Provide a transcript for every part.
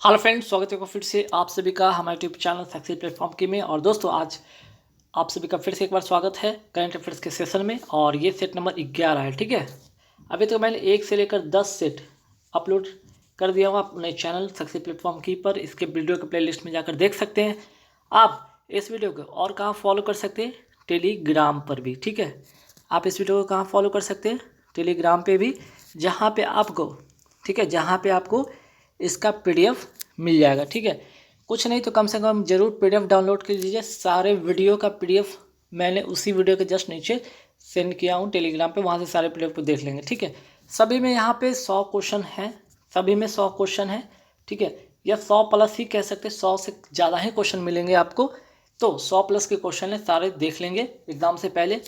Hello friends, स्वागत है फिर से आप सभी का हमारे यूट्यूब चैनल सक्सेस प्लेटफॉर्म की में। और दोस्तों, आज आप सभी का फिर से एक बार स्वागत है करंट अफेयर्स के सेशन में। और ये सेट नंबर 11 है। ठीक है, अभी तो मैंने 1 से लेकर 10 सेट अपलोड कर दिया हुआ अपने चैनल सक्सेस प्लेटफॉर्म की पर। इसके वीडियो के प्ले लिस्ट में जाकर देख सकते हैं। आप इस वीडियो को और कहाँ फॉलो कर सकते हैं? टेलीग्राम पर भी। ठीक है, आप इस वीडियो को कहाँ फॉलो कर सकते हैं? टेलीग्राम पे भी, जहाँ पे आपको, ठीक है, जहाँ पे आपको इसका पीडीएफ मिल जाएगा। ठीक है, कुछ नहीं तो कम से कम जरूर पीडीएफ डाउनलोड कर लीजिए। सारे वीडियो का पीडीएफ मैंने उसी वीडियो के जस्ट नीचे सेंड किया हूँ टेलीग्राम पे, वहाँ से सारे पीडीएफ को देख लेंगे। ठीक है, सभी में यहाँ पे 100 क्वेश्चन हैं, सभी में 100 क्वेश्चन हैं। ठीक है, या 100 प्लस ही कह सकते हैं, 100 से ज़्यादा ही क्वेश्चन मिलेंगे आपको। तो 100 प्लस के क्वेश्चन है, सारे देख लेंगे एग्जाम से पहले।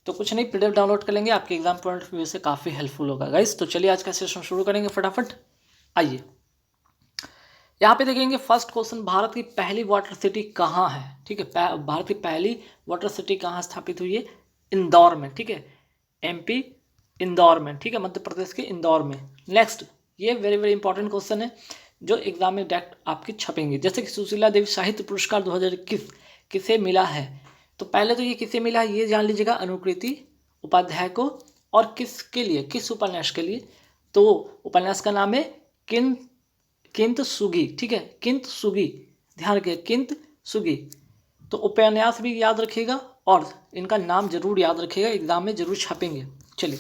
तो कुछ नहीं, पीडीएफ डाउनलोड कर लेंगे, आपके एग्जाम पॉइंट ऑफ व्यू से काफ़ी हेल्पफुल होगा गाइस। तो चलिए आज का सेशन शुरू करेंगे फटाफट। आइए, यहाँ पे देखेंगे फर्स्ट क्वेश्चन, भारत की पहली वाटर सिटी कहाँ है? ठीक है, भारत की पहली वाटर सिटी कहाँ स्थापित हुई है? इंदौर में। ठीक है, एमपी इंदौर में। ठीक है, मध्य प्रदेश के इंदौर में। नेक्स्ट, ये वेरी वेरी इंपॉर्टेंट क्वेश्चन है जो एग्जाम में डायरेक्ट आपके छपेंगे। जैसे कि सुशीला देवी साहित्य पुरस्कार 2021 किसे मिला है? तो पहले तो ये किसे मिला है ये जान लीजिएगा, अनुकृति उपाध्याय को। और किसके लिए, किस उपन्यास के लिए? तो उपन्यास का नाम है किंतसुगी। ठीक है, किंतसुगी, ध्यान रखिए, किंतसुगी। तो उपन्यास भी याद रखिएगा और इनका नाम जरूर याद रखिएगा, एग्जाम में जरूर छापेंगे। चलिए,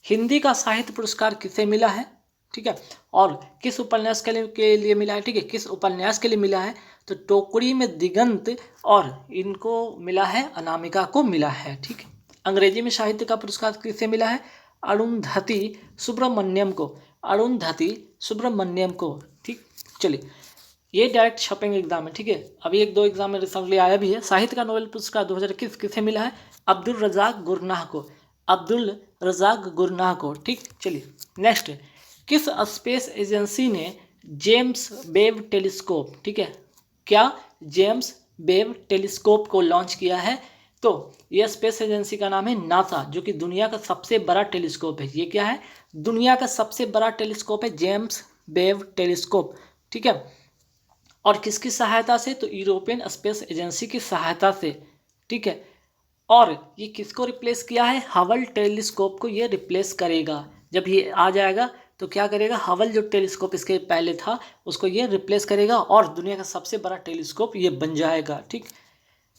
हिंदी का साहित्य पुरस्कार किसे मिला है? ठीक है, और किस उपन्यास के लिए मिला है? ठीक है, किस उपन्यास के लिए मिला है? तो टोकरी में दिगंत, और इनको मिला है, अनामिका को मिला है। ठीक है, अंग्रेजी में साहित्य का पुरस्कार किसे मिला है? अरुंधति सुब्रमण्यम को, अरुंधति सुब्रमण्यम को। ठीक, चलिए, ये डायरेक्ट छपेंगे एग्जाम में। ठीक है, अभी 1-2 एग्जाम में रिसेंटली आया भी है। साहित्य का नोबेल पुरस्कार 2021 किसे मिला है? अब्दुल रजाक गुरनाह को, अब्दुल रजाक गुरनाह को। ठीक, चलिए नेक्स्ट, किस स्पेस एजेंसी ने जेम्स वेब टेलीस्कोप, ठीक है, क्या जेम्स वेब टेलीस्कोप को लॉन्च किया है? तो यह स्पेस एजेंसी का नाम है नासा, जो कि दुनिया का सबसे बड़ा टेलीस्कोप है। ये क्या है? दुनिया का सबसे बड़ा टेलीस्कोप है जेम्स वेब टेलीस्कोप। ठीक है, और किसकी सहायता से? तो यूरोपियन स्पेस एजेंसी की सहायता से। ठीक है, और ये किसको रिप्लेस किया है? हबल टेलीस्कोप को ये रिप्लेस करेगा। जब ये आ जाएगा तो क्या करेगा? हबल जो टेलीस्कोप इसके पहले था उसको ये रिप्लेस करेगा और दुनिया का सबसे बड़ा टेलीस्कोप ये बन जाएगा। ठीक,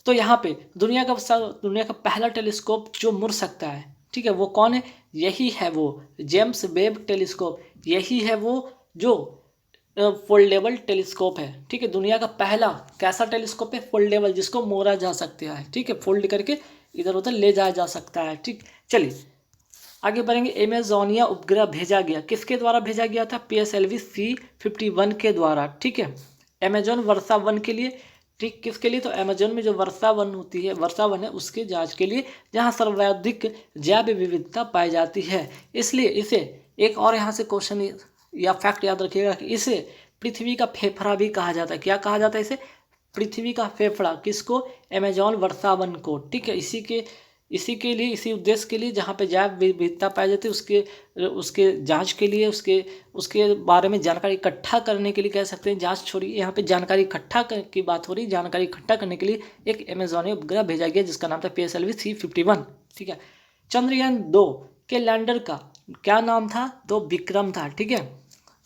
तो यहाँ पे दुनिया का पहला टेलीस्कोप जो मुड़ सकता है, ठीक है, वो कौन है? यही है वो जेम्स वेब टेलीस्कोप। यही है वो जो फोल्डेबल टेलीस्कोप है। ठीक है, दुनिया का पहला कैसा टेलीस्कोप है? फोल्डेबल, जिसको मोड़ा जा सकता है। ठीक है, फोल्ड करके इधर उधर ले जाया जा सकता है। ठीक, चलिए आगे बढ़ेंगे। एमेजोनिया उपग्रह भेजा गया, किसके द्वारा भेजा गया था? PSLV C-51 के द्वारा। ठीक है, अमेजोन वर्षा वन के लिए। ठीक, किसके लिए? तो अमेजोन में जो वर्षा वन होती है, वर्षा वन है, उसके जांच के लिए, जहां सर्वाधिक जैव विविधता पाई जाती है। इसलिए इसे एक और यहाँ से क्वेश्चन या फैक्ट याद रखिएगा कि इसे पृथ्वी का फेफड़ा भी कहा जाता है। क्या कहा जाता है इसे? पृथ्वी का फेफड़ा। किसको? अमेजोन वर्षा वन को। ठीक है, इसी के लिए, इसी उद्देश्य के लिए, जहाँ पे जैव विविधता पाई जाती है, उसके जांच के लिए, उसके बारे में जानकारी इकट्ठा करने के लिए, कह सकते हैं जांच छोड़िए, यहाँ पे जानकारी इकट्ठा की बात हो रही। जानकारी इकट्ठा करने के लिए एक अमेजोनिया उपग्रह भेजा गया जिसका नाम था PSLV C-51। ठीक है, चंद्रयान 2 के लैंडर का क्या नाम था? तो विक्रम था। ठीक है,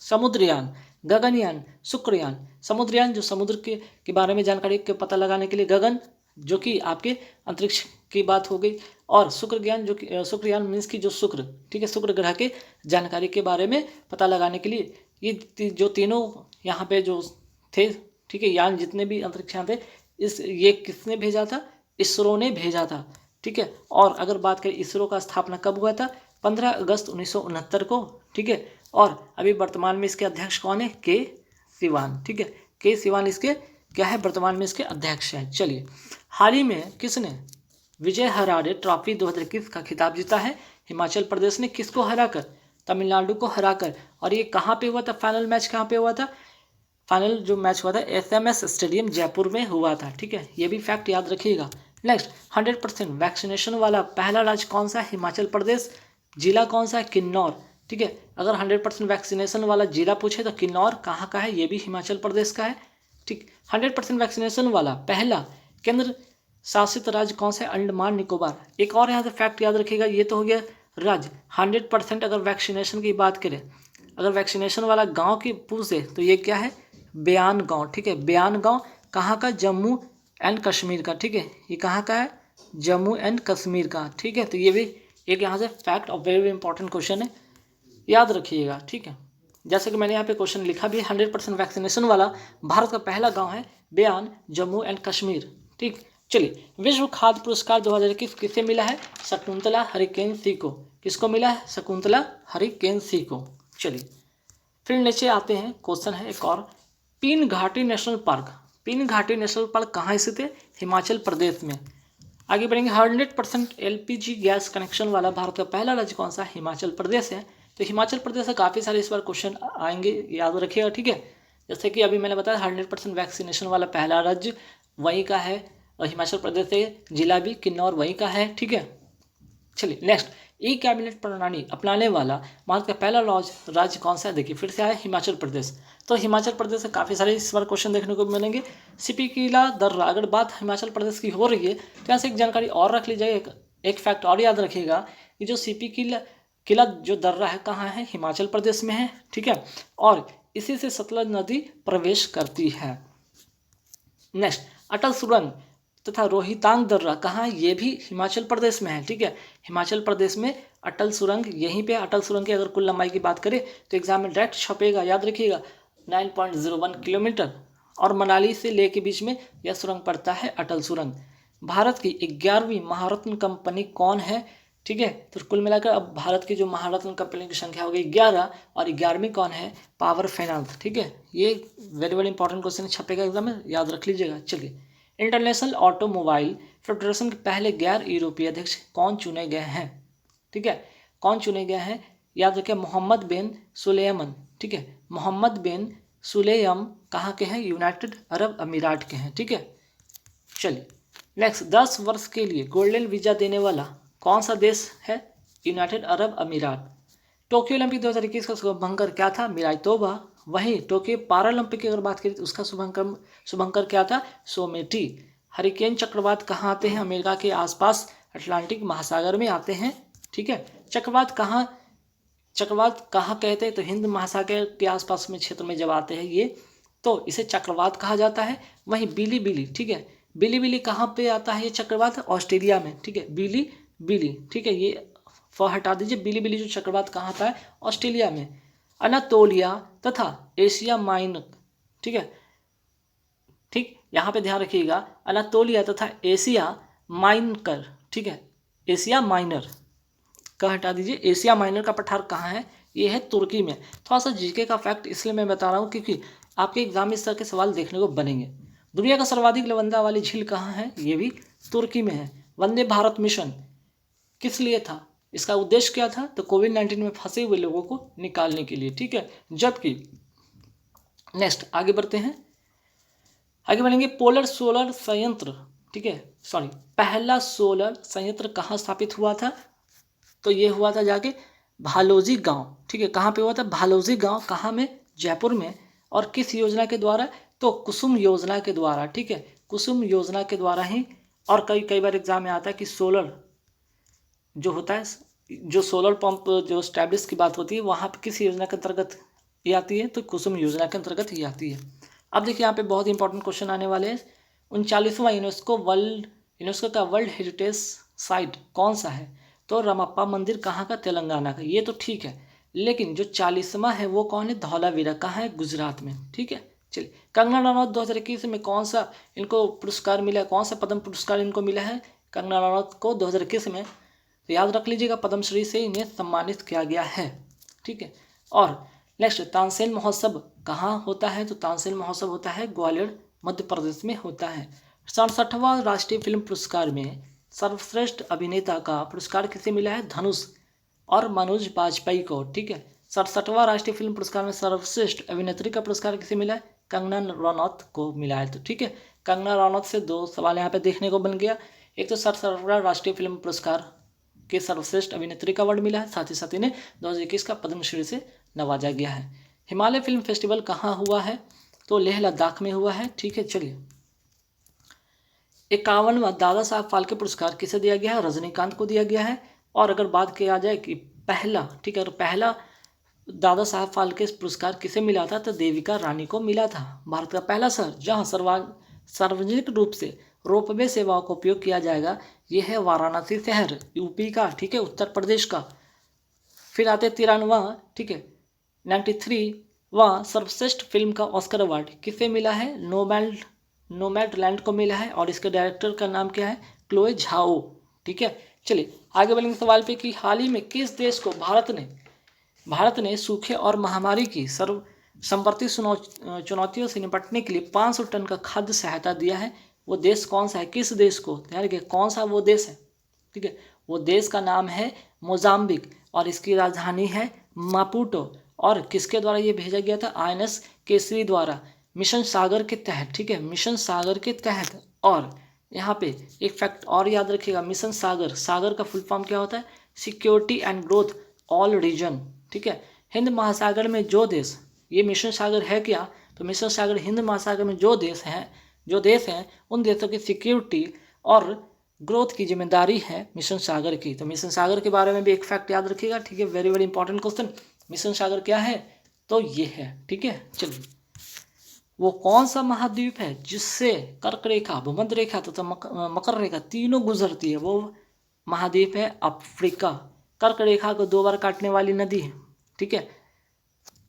समुद्रयान, गगनयान, शुक्रयान। समुद्रयान जो समुद्र के बारे में जानकारी के पता लगाने के लिए, गगन जो कि आपके अंतरिक्ष की बात हो गई, और शुक्रयान जो कि शुक्रयान मीन्स की जो शुक्र, ठीक है, शुक्र ग्रह के जानकारी के बारे में पता लगाने के लिए ये जो तीनों यहाँ पे जो थे, ठीक है, यान जितने भी अंतरिक्ष यान थे, ये किसने भेजा था? इसरो ने भेजा था। ठीक है, और अगर बात करें इसरो का स्थापना कब हुआ था? 15 अगस्त 1969 को। ठीक है, और अभी वर्तमान में इसके अध्यक्ष कौन है? के सिवान। ठीक है, के सिवान इसके क्या है? वर्तमान में इसके अध्यक्ष हैं। चलिए, हाल ही में किसने विजय हरारे ट्रॉफी 2021 का खिताब जीता है? हिमाचल प्रदेश ने। किसको हराकर? तमिलनाडु को हराकर। और ये कहाँ पे हुआ था? फाइनल मैच कहाँ पे हुआ था? फाइनल जो मैच हुआ था SMS स्टेडियम जयपुर में हुआ था। ठीक है, ये भी फैक्ट याद रखिएगा। नेक्स्ट, 100% वैक्सीनेशन वाला पहला राज्य कौन सा है? हिमाचल प्रदेश। जिला कौन सा है? किन्नौर। ठीक है। अगर 100% वैक्सीनेशन वाला जिला पूछे तो किन्नौर कहाँ का है, ये भी हिमाचल प्रदेश का है। ठीक, 100% वैक्सीनेशन वाला पहला केंद्र शासित राज्य कौन सा है, अंडमान निकोबार। एक और यहाँ से फैक्ट याद रखिएगा, ये तो हो गया राज्य। 100% अगर वैक्सीनेशन की बात करें, अगर वैक्सीनेशन वाला गांव की पूछे तो ये क्या है, बयान गांव। ठीक है, बयान गांव कहाँ का, जम्मू एंड कश्मीर का। ठीक है, ये कहाँ का है, जम्मू एंड कश्मीर का। ठीक है, तो ये भी एक यहाँ से फैक्ट और वेरी इंपॉर्टेंट क्वेश्चन है, याद रखिएगा। ठीक है, जैसे कि मैंने यहाँ पे क्वेश्चन लिखा भी, 100% वैक्सीनेशन वाला भारत का पहला गांव है बयान, जम्मू एंड कश्मीर। ठीक, चलिए, विश्व खाद्य पुरस्कार 2021 किसे मिला है, शकुंतला हरिकेन्सी को। किसको मिला है, शकुंतला हरिकेन्सी को। चलिए फिर नीचे आते हैं, क्वेश्चन है एक और, पीन घाटी नेशनल पार्क। पीन घाटी नेशनल पार्क कहाँ स्थित है, हिमाचल प्रदेश में। आगे बढ़ेंगे, 100% LPG गैस कनेक्शन वाला भारत का पहला राज्य कौन सा, हिमाचल प्रदेश है। तो हिमाचल प्रदेश से काफ़ी सारे इस बार क्वेश्चन आएंगे, याद रखिएगा। ठीक है, जैसे कि अभी मैंने बताया 100% वैक्सीनेशन वाला पहला राज्य वहीं का है, और हिमाचल प्रदेश से जिला भी किन्नौर वहीं का है। ठीक है, चलिए नेक्स्ट, ई कैबिनेट प्रणाली अपनाने वाला भारत का पहला राज्य कौन सा है, देखिए फिर से आया हिमाचल प्रदेश। तो हिमाचल प्रदेश से काफ़ी सारे इस बार क्वेश्चन देखने को मिलेंगे। सीपी किला दर्रा, अगर बात हिमाचल प्रदेश की हो रही है तो यहाँ से एक जानकारी और रख लीजिएगा, एक फैक्ट और याद रखिएगा कि जो सीपी किला जो दर्रा है कहाँ है, हिमाचल प्रदेश में है। ठीक है, और इसी से सतलज नदी प्रवेश करती है। नेक्स्ट, अटल सुरंग तथा रोहितांग दर्रा कहाँ है, ये भी हिमाचल प्रदेश में है। ठीक है, हिमाचल प्रदेश में अटल सुरंग यहीं पे। अटल सुरंग की अगर कुल लंबाई की बात करें तो एग्जाम में डायरेक्ट छपेगा, याद रखिएगा, 9.01 किलोमीटर, और मनाली से ले के बीच में यह सुरंग पड़ता है, अटल सुरंग। भारत की 11वीं महारत्न कंपनी कौन है, ठीक है, तो कुल मिलाकर अब भारत की जो महारत्न कंपनी की संख्या हो गई 11, और 11वीं कौन है, पावर फाइनेंस। ठीक है, ये वेरी इंपॉर्टेंट क्वेश्चन छपेगा एग्जाम में, याद रख लीजिएगा। चलिए, इंटरनेशनल ऑटोमोबाइल फेडरेशन के पहले गैर यूरोपीय अध्यक्ष कौन चुने गए हैं, ठीक है, कौन चुने गए हैं, याद रखिए, मोहम्मद बिन सुलेमान। ठीक है, मोहम्मद बिन सुलेम कहाँ के हैं, यूनाइटेड अरब अमीरात के हैं। ठीक है, चलिए नेक्स्ट, 10 वर्ष के लिए गोल्डन वीजा देने वाला कौन सा देश है, यूनाइटेड अरब अमीरात। टोक्यो ओलंपिक 2021 का शुभंकर क्या था, मिराई तोबा। वहीं टोक्यो पैरालंपिक की अगर बात करें तो उसका शुभंकर क्या था, सोमेटी। हरिकेन चक्रवात कहाँ आते हैं, अमेरिका के आसपास अटलांटिक महासागर में आते हैं। ठीक है, चक्रवात कहाँ कहते हैं, तो हिंद महासागर के आसपास में क्षेत्र में जब आते हैं ये, तो इसे चक्रवात कहा जाता है। वहीं बिली, ठीक है, बिली कहाँ पे आता है ये चक्रवात, ऑस्ट्रेलिया में। ठीक है, बिली, ठीक है, ये हटा दीजिए, बिली जो चक्रवात कहाँ आता है, ऑस्ट्रेलिया में। अनातोलिया तथा एशिया माइनर, ठीक है, ठीक, यहाँ पे ध्यान रखिएगा, अनातोलिया तथा एशिया माइनर। ठीक है, एशिया माइनर का हटा दीजिए, एशिया माइनर का पठार कहाँ है, ये है तुर्की में। थोड़ा सा जीके का फैक्ट इसलिए मैं बता रहा हूँ क्योंकि आपके एग्जाम में इस तरह के सवाल देखने को बनेंगे। दुनिया का सर्वाधिक लवंदा वाली झील कहाँ है, ये भी तुर्की में है। वंदे भारत मिशन किस लिए था, इसका उद्देश्य क्या था, तो कोविड-19 में फंसे हुए लोगों को निकालने के लिए। ठीक है, जबकि नेक्स्ट आगे बढ़ते हैं, आगे बढ़ेंगे, पोलर सोलर संयंत्र, ठीक है, सॉरी, पहला सोलर संयंत्र कहाँ स्थापित हुआ था, तो ये हुआ था जाके भालोजी गांव। ठीक है, कहाँ पे हुआ था, भालोजी गांव, कहाँ में, जयपुर में। और किस योजना के द्वारा, तो कुसुम योजना के द्वारा। ठीक है, कुसुम योजना के द्वारा ही। और कई बार एग्जाम में आता है कि सोलर जो होता है, जो सोलर पंप जो स्टैब्लिश की बात होती है, वहाँ पे किस योजना के अंतर्गत ये आती है, तो कुसुम योजना के अंतर्गत ही आती है। अब देखिए यहाँ पे बहुत इंपॉर्टेंट क्वेश्चन आने वाले हैं। 39वां यूनेस्को का वर्ल्ड हेरिटेज साइट कौन सा है, तो रमप्पा मंदिर कहाँ का, तेलंगाना का। ये तो ठीक है, लेकिन जो 40वां है वो कौन है, धौलावीरा, कहाँ है, गुजरात में। ठीक है, चलिए, कंगना रनौत 2021 में कौन सा इनको पुरस्कार मिला है, कौन सा पद्म पुरस्कार इनको मिला है, कंगना रनौत को 2021 में, तो याद रख लीजिएगा, पद्मश्री से इन्हें सम्मानित किया गया है। ठीक है, और नेक्स्ट, तानसेन महोत्सव कहाँ होता है, तो तानसेन महोत्सव होता है ग्वालियर, मध्य प्रदेश में होता है। 67वां राष्ट्रीय फिल्म पुरस्कार में सर्वश्रेष्ठ अभिनेता का पुरस्कार किसे मिला है, धनुष और मनोज बाजपेयी को। ठीक है, 67वां राष्ट्रीय फिल्म पुरस्कार में सर्वश्रेष्ठ अभिनेत्री का पुरस्कार किसे मिला है, कंगना रनौत को मिला है। तो ठीक है, कंगना रनौत से 2 सवाल यहाँ पे देखने को बन गया। एक तो 67वां राष्ट्रीय फिल्म पुरस्कार के सर्वश्रेष्ठ अभिनेत्री का अवार्ड मिला है। साथ ही साथ इन्हें 2021 का पद्मश्री से नवाजा गया है। हिमालय फिल्म फेस्टिवल कहाँ हुआ है? तो लेह लद्दाख में हुआ है। ठीक है, चलिए 51वां दादा साहब फाल्के पुरस्कार किसे दिया गया है? रजनीकांत को दिया गया है। और अगर बात किया जाए कि पहला, ठीक है, पहला दादा साहब फाल्के पुरस्कार किसे मिला था? तो देविका रानी को मिला था। भारत का पहला शहर जहां सार्वजनिक रूप से रोपवे सेवाओं का उपयोग किया जाएगा यह है वाराणसी शहर, यूपी का, ठीक है, उत्तर प्रदेश का। फिर आते 93वां, ठीक है, 93वां सर्वश्रेष्ठ फिल्म का ऑस्कर अवार्ड किसे मिला है? नोमैडलैंड को मिला है और इसके डायरेक्टर का नाम क्या है? Chloe Zhao. ठीक है, चलिए आगे बढ़ेंगे सवाल पे कि हाल ही में किस देश को भारत ने सूखे और महामारी की संप्रति चुनौतियों से निपटने के लिए 500 टन का खाद्य सहायता दिया है। वो देश कौन सा है? किस देश को? ध्यान रखिए कौन सा वो देश है। ठीक है, वो देश का नाम है मोजाम्बिक और इसकी राजधानी है मापुटो। और किसके द्वारा ये भेजा गया था? INS केसरी द्वारा मिशन सागर के तहत। ठीक है, मिशन सागर के तहत। और यहाँ पे एक फैक्ट और याद रखिएगा, मिशन सागर का फुल फॉर्म क्या होता है? Security and growth all reason. ठीक है, हिंद महासागर में जो देश, ये मिशन सागर है क्या? तो मिशन सागर हिंद महासागर में जो देश हैं उन देशों की सिक्योरिटी और ग्रोथ की जिम्मेदारी है मिशन सागर की। तो मिशन सागर के बारे में भी एक फैक्ट याद रखिएगा। ठीक है, very very important question. Mission Sagar क्या है? तो ये है। ठीक है, चलिए वो कौन सा महाद्वीप है जिससे कर्क रेखा, भूमध्य रेखा तथा मकर रेखा तीनों गुजरती है? वो महाद्वीप है अफ्रीका। कर्क रेखा को 2 बार काटने वाली नदी है। ठीक है,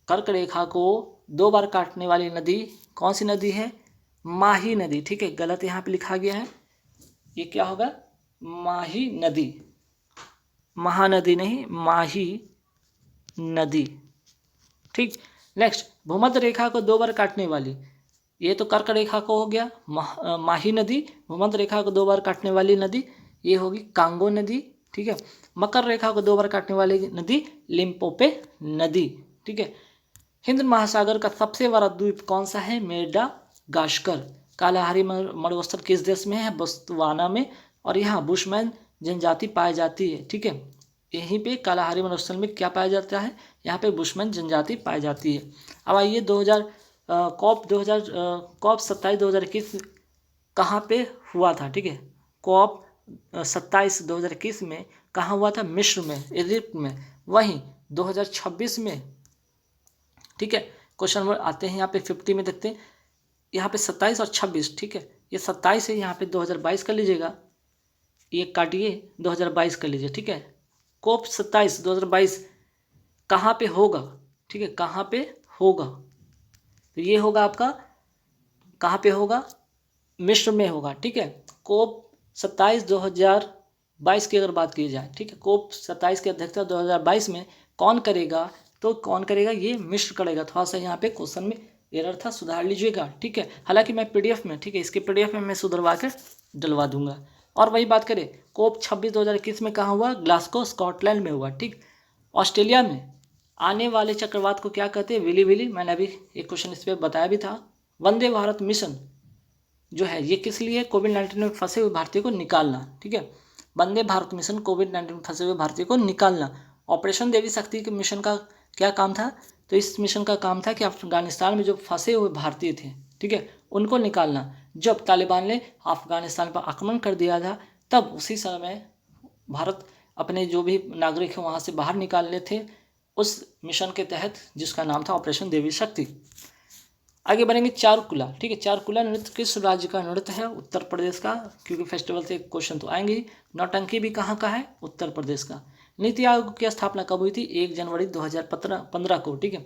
कर्क रेखा को 2 बार काटने वाली नदी कौन सी नदी है? माही नदी। ठीक है, गलत यहाँ पे लिखा गया है, ये क्या होगा? माही नदी, महानदी नहीं, माही नदी। ठीक, नेक्स्ट भूमध्य रेखा को 2 बार काटने वाली, ये तो कर्क रेखा को हो गया माही नदी। भूमध्य रेखा को 2 बार काटने वाली नदी ये होगी कांगो नदी। ठीक है, मकर रेखा को 2 बार काटने वाली नदी लिम्पोपो नदी। ठीक है, हिंद महासागर का सबसे बड़ा द्वीप कौन सा है? मेडागास्कर। कालाहारी मरुस्थल किस देश में है? बोत्सवाना में। और यहाँ बुशमैन जनजाति पाई जाती है। ठीक है, यहीं पे कालाहारी मरुस्थल में क्या पाया जाता है? यहाँ पे बुशमैन जनजाति पाई जाती है। अब आइए कॉप 27 2021 कहाँ पे हुआ था? ठीक है, कॉप 27 2021 में कहाँ हुआ था? मिस्र में, इजिप्ट में। वहीं 2026 में, ठीक है, क्वेश्चन नंबर आते हैं यहाँ पे 50 में, देखते हैं यहाँ पे 27 और 26। ठीक है, ये 27 है, यहाँ पे 2022 कर लीजिएगा, ये काटिए 2022 कर लीजिए। ठीक है, कोप 27 2022 कहाँ पे होगा? ठीक है, कहाँ पे होगा? तो ये होगा आपका, कहाँ पे होगा? मिस्र में होगा। ठीक है, कोप 27 2022 की अगर बात की जाए, ठीक है, कोप 27 की अध्यक्षता 2022 में कौन करेगा? तो कौन करेगा? ये मिस्र करेगा। थोड़ा सा यहाँ पे क्वेश्चन में एरर था, सुधार लीजिएगा। ठीक है, हालांकि मैं PDF में, ठीक है, इसके PDF में मैं सुधरवा कर डलवा दूंगा। और वही बात करें, कोप 26 2021 में कहाँ हुआ? ग्लासगो स्कॉटलैंड में हुआ। ठीक, ऑस्ट्रेलिया में आने वाले चक्रवात को क्या कहते हैं? Willy willy. मैंने अभी एक क्वेश्चन इस पर बताया भी था। वंदे भारत मिशन जो है ये किस लिए? कोविड-19 में फंसे हुए भारतीयों को निकालना। ठीक है, वंदे भारत मिशन कोविड-19 में फंसे हुए भारतीयों को निकालना। ऑपरेशन देवी शक्ति के मिशन का क्या काम था? तो इस मिशन का काम था कि अफगानिस्तान में जो फंसे हुए भारतीय थे, ठीक है, उनको निकालना। जब तालिबान ने अफगानिस्तान पर आक्रमण कर दिया था तब उसी समय भारत अपने जो भी नागरिक हैं वहाँ से बाहर निकाल ले थे, उस मिशन के तहत, जिसका नाम था ऑपरेशन देवी शक्ति। आगे बढ़ेंगे चारुकुला। ठीक है, चारुकुला नृत्य किस राज्य का नृत्य है? उत्तर प्रदेश का, क्योंकि फेस्टिवल से क्वेश्चन तो आएंगे। नौटंकी भी कहाँ का है? उत्तर प्रदेश का। नीति आयोग की स्थापना कब हुई थी? 1 जनवरी 2015 को। ठीक है,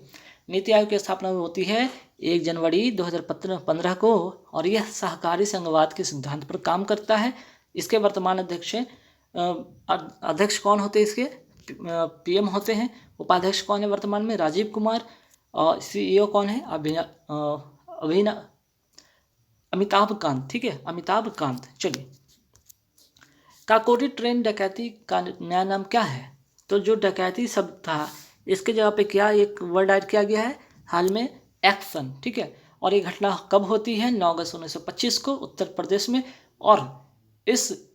नीति आयोग की स्थापना होती है 1 जनवरी 2015 को और यह सहकारी संघवाद के सिद्धांत पर काम करता है। इसके वर्तमान अध्यक्ष कौन होते हैं? इसके PM होते हैं। उपाध्यक्ष कौन है वर्तमान में? राजीव कुमार। और CEO कौन है? अमिताभ कांत। ठीक है, अमिताभ कांत। चलिए, काकोरी ट्रेन डकैती का नया नाम क्या है? तो जो डकैती शब्द था इसके जगह पे क्या एक वर्ड ऐड किया गया है हाल में? एक्शन। ठीक है, और ये घटना कब होती है? 9 अगस्त 1925 को उत्तर प्रदेश में। और इस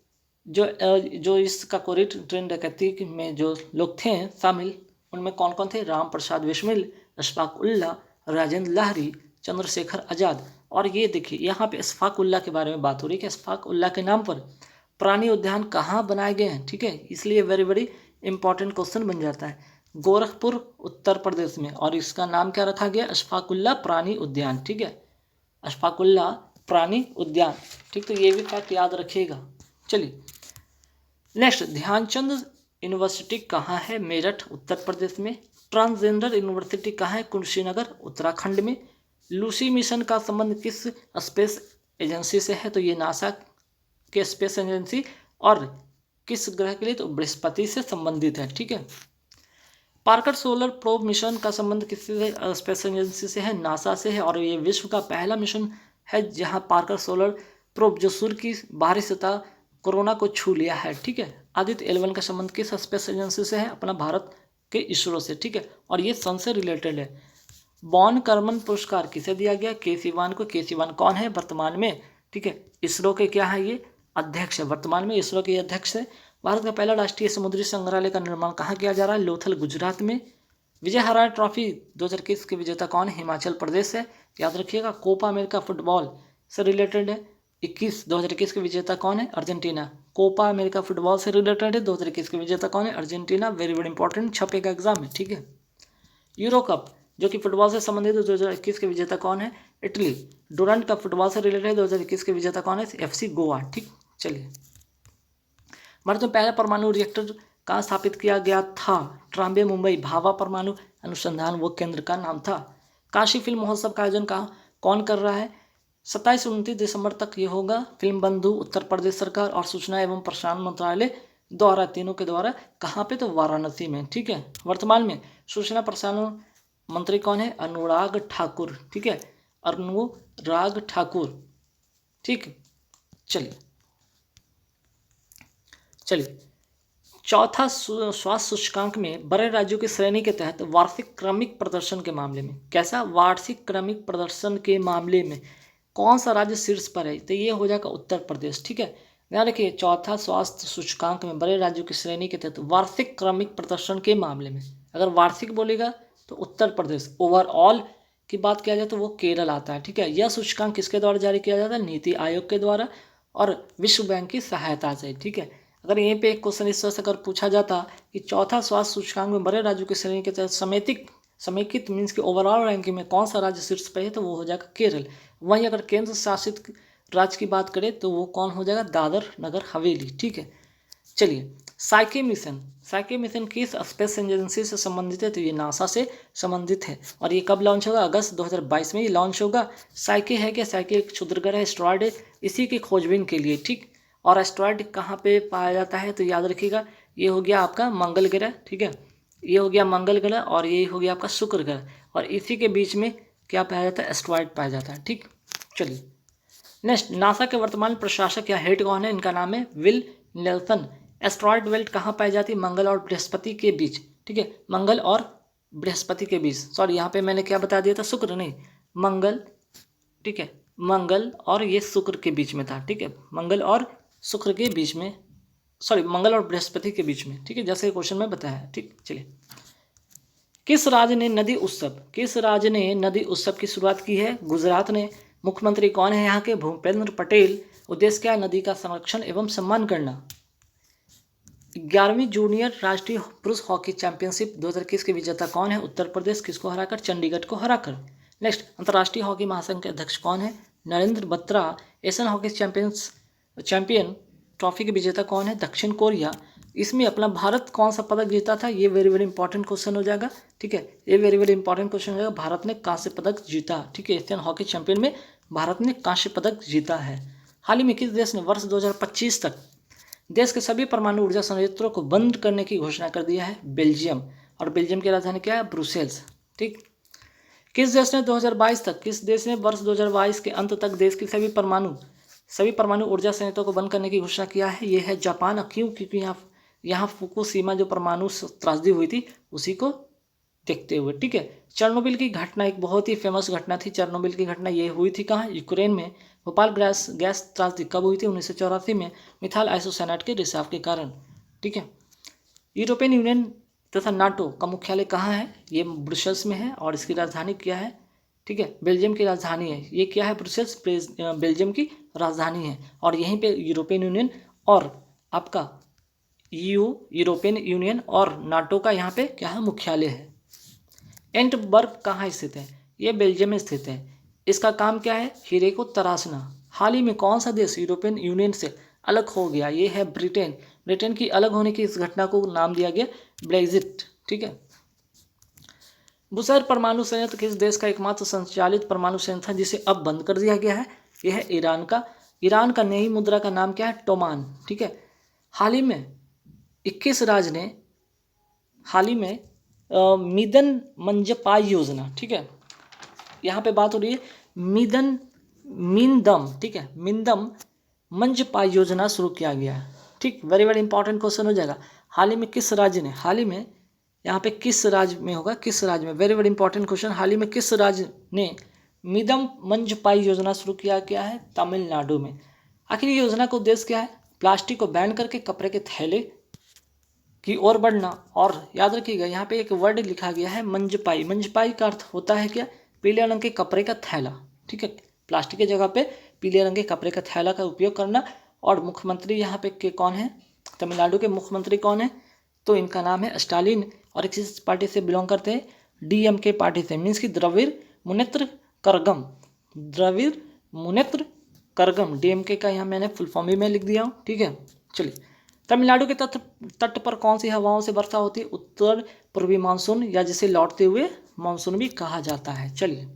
जो इस काकोरी ट्रेन डकैती में जो लोग थे शामिल, उनमें कौन कौन थे? राम प्रसाद बिस्मिल, अशफाक उल्ला, राजेंद्र लाहरी, चंद्रशेखर आज़ाद। और ये देखिए यहाँ पे अशफाक उल्ला के बारे में बात हो रही है कि अशफाक उल्ला के नाम पर प्राणी उद्यान कहाँ बनाए गए हैं, ठीक है। इसलिए वेरी वेरी इंपॉर्टेंट क्वेश्चन बन जाता है। गोरखपुर उत्तर प्रदेश में, और इसका नाम क्या रखा गया? अशफाक उल्ला प्राणी उद्यान, ठीक है, अशफाक उल्ला प्राणी उद्यान, ठीक। तो ये भी फैक्ट याद रखिएगा। चलिए नेक्स्ट, ध्यानचंद यूनिवर्सिटी कहाँ है? मेरठ उत्तर प्रदेश में। ट्रांसजेंडर यूनिवर्सिटी कहाँ है? कुशीनगर उत्तराखंड में। लूसी मिशन का संबंध किस स्पेस एजेंसी से है? तो ये नासा के स्पेस एजेंसी। और किस ग्रह के लिए? तो बृहस्पति से संबंधित है, ठीक है। पार्कर सोलर प्रोब मिशन का संबंध किससे स्पेस एजेंसी से है? नासा से है। और ये विश्व का पहला मिशन है जहां पार्कर सोलर प्रोब जो सूर्य की बाहरी सतह कोरोना को छू लिया है, ठीक है। आदित्य L1 का संबंध किस स्पेस एजेंसी से है? अपना भारत के इसरो से, ठीक है। और ये सन से रिलेटेड है। बॉन कर्मन पुरस्कार किसे दिया गया? के सिवान को। के सिवान कौन है वर्तमान में? ठीक है, इसरो के क्या है? ये अध्यक्ष है, वर्तमान में इसरो के अध्यक्ष है। भारत का पहला राष्ट्रीय समुद्री संग्रहालय का निर्माण कहाँ किया जा रहा है? लोथल गुजरात में। विजय हरारे ट्रॉफी 2021 के विजेता कौन है? हिमाचल प्रदेश है, याद रखिएगा। कोपा अमेरिका फुटबॉल से रिलेटेड है। 2021 के विजेता कौन है? अर्जेंटीना। कोपा अमेरिका फुटबॉल से रिलेटेड है। 2021 के विजेता कौन है? अर्जेंटीना। वेरी वेरी इंपॉर्टेंट, छपेगा एग्जाम में, ठीक है। यूरो कप जो कि फुटबॉल से संबंधित है, 2021 के विजेता कौन है? इटली। डुरंट कप फुटबॉल से रिलेटेड है, 2021 के विजेता कौन है? FC गोवा, ठीक। चलिए, भारत में पहला परमाणु रिएक्टर कहाँ स्थापित किया गया था? ट्राम्बे मुंबई। भाभा परमाणु अनुसंधान वो केंद्र का नाम था। काशी फिल्म महोत्सव का आयोजन कौन कर रहा है? 27 और 29 दिसंबर तक ये होगा। फिल्म बंधु उत्तर प्रदेश सरकार और सूचना एवं प्रसारण मंत्रालय द्वारा, तीनों के द्वारा। कहाँ पे? तो वाराणसी में, ठीक है। वर्तमान में सूचना प्रसारण मंत्री कौन है? अनुराग ठाकुर, ठीक है, अनुराग ठाकुर, ठीक। चलिए चौथा, स्वास्थ्य सूचकांक में बड़े राज्यों की श्रेणी के तहत वार्षिक क्रमिक प्रदर्शन के मामले में, कैसा? वार्षिक क्रमिक प्रदर्शन के मामले में कौन सा राज्य शीर्ष पर है? तो ये हो जाएगा उत्तर प्रदेश, ठीक है। ध्यान रखिए, चौथा स्वास्थ्य सूचकांक में बड़े राज्यों की श्रेणी के तहत वार्षिक क्रमिक प्रदर्शन के मामले में, अगर वार्षिक बोलेगा तो उत्तर प्रदेश। ओवरऑल की बात किया जाए तो वो केरल आता है, ठीक है। यह सूचकांक किसके द्वारा जारी किया जाता है? नीति आयोग के द्वारा और विश्व बैंक की सहायता से, ठीक है। अगर यहीं पे एक क्वेश्चन इस तरह से अगर पूछा जाता कि चौथा स्वास्थ्य सूचकांक में बड़े राज्यों की श्रेणी के तहत समेकित मीन्स की ओवरऑल रैंकिंग में कौन सा राज्य शीर्ष पर है? तो वो हो जाएगा केरल। वहीं अगर केंद्र शासित राज्य की बात करें तो वो कौन हो जाएगा? दादर नगर हवेली, ठीक है। चलिए, साइके मिशन किस स्पेस एजेंसी से संबंधित है? तो ये नासा से संबंधित है। और ये कब लॉन्च होगा? अगस्त 2022 में ये लॉन्च होगा। साइके है क्या? साइके एक क्षुद्रग्रह एस्ट्रॉयड है, इसी की खोजबीन के लिए, ठीक। और एस्ट्रॉयड कहाँ पे पाया जाता है? तो याद रखिएगा, ये हो गया आपका मंगल ग्रह, ठीक है, ये हो गया मंगल ग्रह, और ये हो गया आपका शुक्र ग्रह, और इसी के बीच में क्या पाया जाता है? एस्ट्रॉयड पाया जाता है, ठीक। चलिए नेक्स्ट, नासा के वर्तमान प्रशासक या हेड कौन है? इनका नाम है विल नेल्सन। एस्ट्रॉयड बेल्ट कहाँ पाई जाती है? मंगल और बृहस्पति के बीच, ठीक है, मंगल और बृहस्पति के बीच। सॉरी, यहाँ पे मैंने क्या बता दिया था? शुक्र नहीं, मंगल, ठीक है, मंगल और ये शुक्र के बीच में था, ठीक है, मंगल और शुक्र के बीच में, सॉरी, मंगल और बृहस्पति के बीच में, ठीक है, जैसे क्वेश्चन में बताया है, ठीक। चलिए, किस राज्य ने नदी उत्सव की शुरुआत की है? गुजरात ने। मुख्यमंत्री कौन है यहाँ के? भूपेंद्र पटेल। उद्देश्य क्या है? नदी का संरक्षण एवं सम्मान करना। 11वीं जूनियर राष्ट्रीय पुरुष हॉकी चैंपियनशिप 2021 के विजेता कौन है? उत्तर प्रदेश। किसको हराकर? चंडीगढ़ को हराकर। नेक्स्ट, अंतर्राष्ट्रीय हॉकी महासंघ के अध्यक्ष कौन है? Narendra Batra. Asian hockey champion trophy के विजेता कौन है? दक्षिण कोरिया। इसमें अपना भारत कौन सा पदक जीता था? ये वेरी वेरी इंपॉर्टेंट क्वेश्चन हो जाएगा, ठीक है, ये वेरी वेरी इंपॉर्टेंट क्वेश्चन हो जाएगा। भारत ने कांस्य पदक जीता, ठीक है, एशियन हॉकी चैंपियन में भारत ने कांस्य पदक जीता है। हाल ही में किस देश ने वर्ष 2025 तक देश के सभी परमाणु ऊर्जा संयंत्रों को बंद करने की घोषणा कर दिया है? बेल्जियम। और बेल्जियम की राजधानी क्या है? ब्रुसेल्स, ठीक। किस देश ने 2022 तक, किस देश ने वर्ष 2022 के अंत तक देश की सभी परमाणु ऊर्जा संयंत्रों को बंद करने की घोषणा किया है? ये है जापान। क्यों? क्योंकि यहाँ फुकुशिमा जो परमाणु त्रासदी हुई थी उसी को देखते हुए, ठीक है। चेरनोबिल की घटना एक बहुत ही फेमस घटना थी। चेरनोबिल की घटना ये हुई थी कहाँ? यूक्रेन में। भोपाल गैस त्रासदी कब हुई थी? 1984 में, मिथाइल आइसोसाइनेट के रिसाव के कारण, ठीक है। यूरोपियन यूनियन तथा नाटो का मुख्यालय कहाँ है? ये ब्रुसेल्स में है और इसकी राजधानी क्या है? ठीक है, बेल्जियम की राजधानी है। ये क्या है? ब्रुसेल्स बेल्जियम की राजधानी है और यहीं पे यूरोपियन यूनियन और आपका यूरोपियन यूनियन और नाटो का यहाँ पे क्या है? मुख्यालय है। एंटवर्प कहाँ स्थित है? ये बेल्जियम में स्थित है। इसका काम क्या है? हीरे को तराशना। हाल ही में कौन सा देश यूरोपियन यूनियन से अलग हो गया? ये है ब्रिटेन। ब्रिटेन की अलग होने की इस घटना को नाम दिया गया ब्रेक्जिट, ठीक है। बुशहर परमाणु संयंत्र किस देश का एकमात्र संचालित परमाणु संयंत्र है जिसे अब बंद कर दिया गया है? यह है ईरान का। ईरान का नई मुद्रा का नाम क्या है? टोमान, ठीक है। हाल ही में 21 राज्य ने हाल ही में मीदन मंजपाई योजना, ठीक है, यहाँ पे बात हो रही है मीनदम, ठीक है, मीनदम मंजपाई योजना शुरू किया गया है, ठीक। वेरी वेरी इंपॉर्टेंट क्वेश्चन हो जाएगा। हाल ही में किस राज्य ने, हाल ही में यहाँ पे किस राज्य में होगा? किस राज्य में? Very very important question. हाल ही में किस राज्य ने मीदम मंजपाई योजना शुरू किया गया है? तमिलनाडु में। आखिर ये योजना का उद्देश्य क्या है? प्लास्टिक को बैन करके कपड़े के थैले की ओर बढ़ना। और याद रखिएगा यहाँ पे एक वर्ड लिखा गया है मंजपाई। मंजपाई का अर्थ होता है क्या? पीले रंग के कपड़े का थैला, ठीक है। प्लास्टिक की जगह पे पीले रंग के कपड़े का थैला का उपयोग करना। और मुख्यमंत्री यहाँ पे के कौन है? तमिलनाडु के मुख्यमंत्री कौन है? तो इनका नाम है स्टालिन और किस पार्टी से बिलोंग करते हैं? DMK पार्टी से, मीन्स की द्रविड़ मुनेत्र करगम। द्रविड़ मुनेत्र करगम DMK का यहाँ मैंने फुल फॉर्म भी में लिख दिया हूँ, ठीक है। चलिए, तमिलनाडु के तट पर कौन सी हवाओं से वर्षा होती है? उत्तर पूर्वी मानसून, या जिसे लौटते हुए मानसून भी कहा जाता है। चलिए,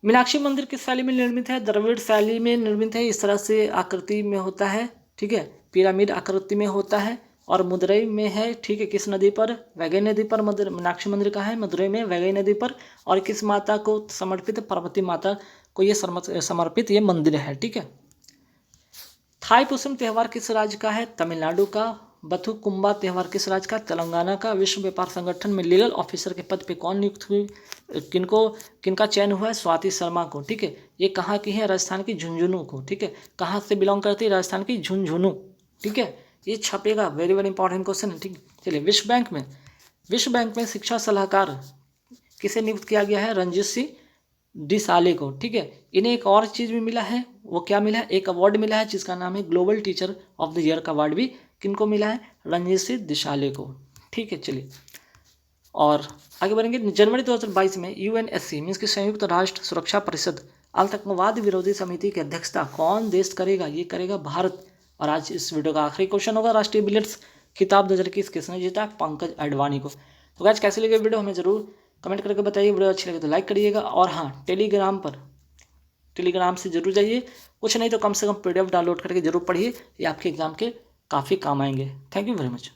मीनाक्षी मंदिर किस शैली में निर्मित है? द्रविड़ शैली में निर्मित है। इस तरह से आकृति में होता है, ठीक है, पिरामिड आकृति में होता है और मदुरई में है, ठीक है। किस नदी पर? वैगई नदी पर मीनाक्षी मंदिर का है, मदुरई में वैगई नदी पर। और किस माता को समर्पित? पार्वती माता को ये समर्पित ये मंदिर है, ठीक है। थाईपुसम त्यौहार किस राज्य का है? तमिलनाडु का। बथुकुम्बा त्यौहार किस राज्य का? तेलंगाना का। विश्व व्यापार संगठन में लीगल ऑफिसर के पद पे कौन नियुक्त हुई? किनका चयन हुआ है? स्वाति शर्मा को, ठीक है। ये कहाँ की है? राजस्थान की झुंझुनू को, ठीक है। कहाँ से बिलोंग करती है? राजस्थान की झुंझुनू, ठीक है। ये छपेगा, वेरी वेरी इंपॉर्टेंट क्वेश्चन है, ठीक। चलिए, विश्व बैंक में शिक्षा सलाहकार किसे नियुक्त किया गया है? रणजीत सिंह डिसाले को, ठीक है। इन्हें एक और चीज़ भी मिला है, वो क्या मिला है? एक अवार्ड मिला है जिसका नाम है global teacher of the year का अवार्ड भी किनको मिला है? रणजीत सिंह डिसाले को, ठीक है। चलिए, और आगे बढ़ेंगे। जनवरी 2022 में UNSC मीन्स की संयुक्त राष्ट्र सुरक्षा परिषद आतंकवाद विरोधी समिति की अध्यक्षता कौन देश करेगा? ये करेगा भारत। और आज इस वीडियो का आखिरी क्वेश्चन होगा, राष्ट्रीय बिलियर्ड्स खिताब 2021 किसने जीता? पंकज अडवाणी को। तो गाइस, कैसे लगे वीडियो हमें जरूर कमेंट करके बताइए। वीडियो अच्छी लगे तो लाइक करिएगा और हाँ, टेलीग्राम से जरूर जाइए। कुछ नहीं तो कम से कम PDF डाउनलोड करके जरूर पढ़िए, ये आपके एग्जाम के काफ़ी काम आएंगे। Thank you very much.